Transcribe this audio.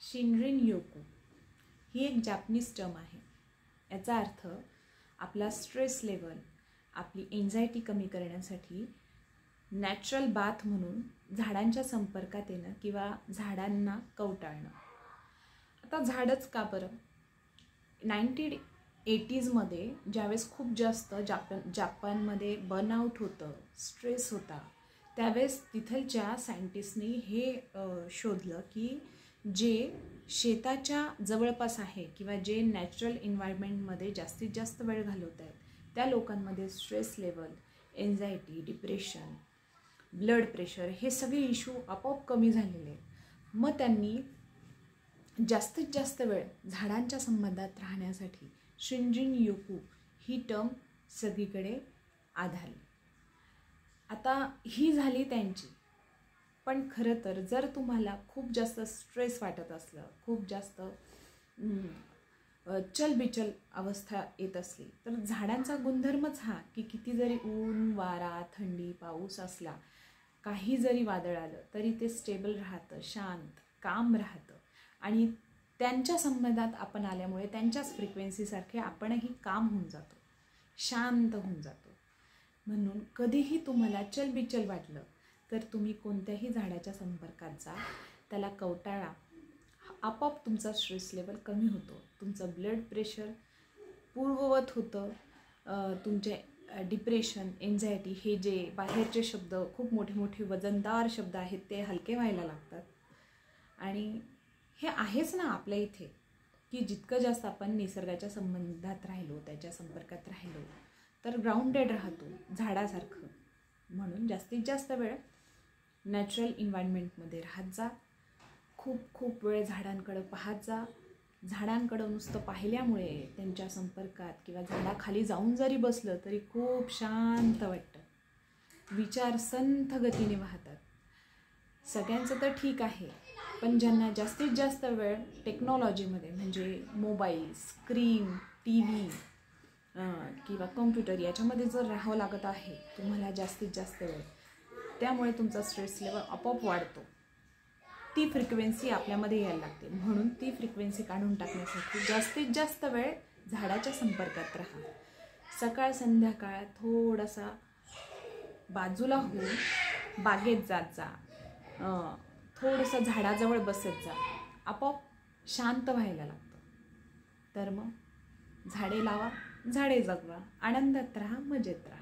Shinrin योकू ही एक Japanese term आहे. याचा अर्थ आपला स्ट्रेस लेवल, आपली एन्झायटी कमी करण्यासाठी नॅचरल बाथ म्हणून झाडांच्या संपर्कात येणं किंवा झाडांना कवटाळणं. आता झाडच का बरं? 1980मध्ये ज्यावेळेस खूप जास्त जापानमध्ये बर्नआउट होतं, स्ट्रेस होता, त्यावेळेस तिथलच्या सायंटिस्टनी हे शोधलं की जे शेताच्या जवळपास आहे किंवा जे नॅचरल एन्व्हायरमेंटमध्ये जास्तीत जास्त वेळ घालवत आहेत त्या लोकांमध्ये stress level, anxiety, depression, blood pressure हे सगळे इश्यू आपोआप कमी झालेले. मग त्यांनी जास्तीत जास्त वेळ झाडांच्या संबंधात राहण्यासाठी शिनरिन योकू ही टर्म सगळीकडे आधारली. आता ही झाली त्यांची. पण खरं तर जर तुम्हाला खूप जास्त स्ट्रेस वाटत असलं, खूप जास्त चलबिचल अवस्था येत असली तर झाडांचा गुणधर्मच हा की किती जरी ऊन, वारा, थंडी, पाऊस असला, काही जरी वादळ आलं तरी ते स्टेबल राहतं, शांत, काम राहतं. आणि त्यांच्या संबंधात आपण आल्यामुळे त्यांच्याच फ्रिक्वेन्सीसारखे आपणही काम होऊन जातो, शांत होऊन जातो. म्हणून कधीही तुम्हाला चलबिचल वाटलं तर तुम्ही कोणत्याही झाडाच्या संपर्कात जा, त्याला कवटाळा. आपोआप तुमचा स्ट्रेस लेवल कमी होतो, तुमचं ब्लड प्रेशर पूर्ववत होतं, तुमचे डिप्रेशन, एन्झायटी हे जे बाहेरचे शब्द खूप मोठे मोठे वजनदार शब्द आहेत ते हलके व्हायला लागतात. आणि हे आहेच ना आपल्या इथे की जितकं जास्त आपण निसर्गाच्या संबंधात राहिलो, त्याच्या संपर्कात राहिलो तर ग्राउंडेड राहतो झाडासारखं. म्हणून जास्तीत जास्त वेळ नॅचरल एन्व्हायरमेंटमध्ये राहत जा, खूप खूप वेळ झाडांकडं पाहत जा. झाडांकडं नुसतं पाहिल्यामुळे त्यांच्या संपर्कात किंवा झाडाखाली जाऊन जरी बसलं तरी खूप शांत वाटतं, विचार संथ गतीने वाहतात. सगळ्यांचं तर ठीक आहे, पण ज्यांना जास्तीत जास्त वेळ टेक्नॉलॉजीमध्ये म्हणजे मोबाईल, स्क्रीन, टी व्ही किंवा कॉम्प्युटर याच्यामध्ये जर राहावं लागत आहे तुम्हाला जास्तीत जास्त वेळ, त्यामुळे तुमचा स्ट्रेस लेवल आपोआप वाढतो. ती फ्रिक्वेन्सी आपल्यामध्ये यायला लागते. म्हणून ती फ्रिक्वेन्सी काढून टाकण्यासाठी जास्तीत जास्त वेळ झाडाच्या संपर्कात राहा. सकाळ संध्याकाळ थोडासा बाजूला होऊन बागेत जात जा, थोडंसं झाडाजवळ बसत जा, आपोआप शांत व्हायला लागतं. तर मग झाडे लावा, झाडे जगवा, आनंदात राहा, मजेत राहा.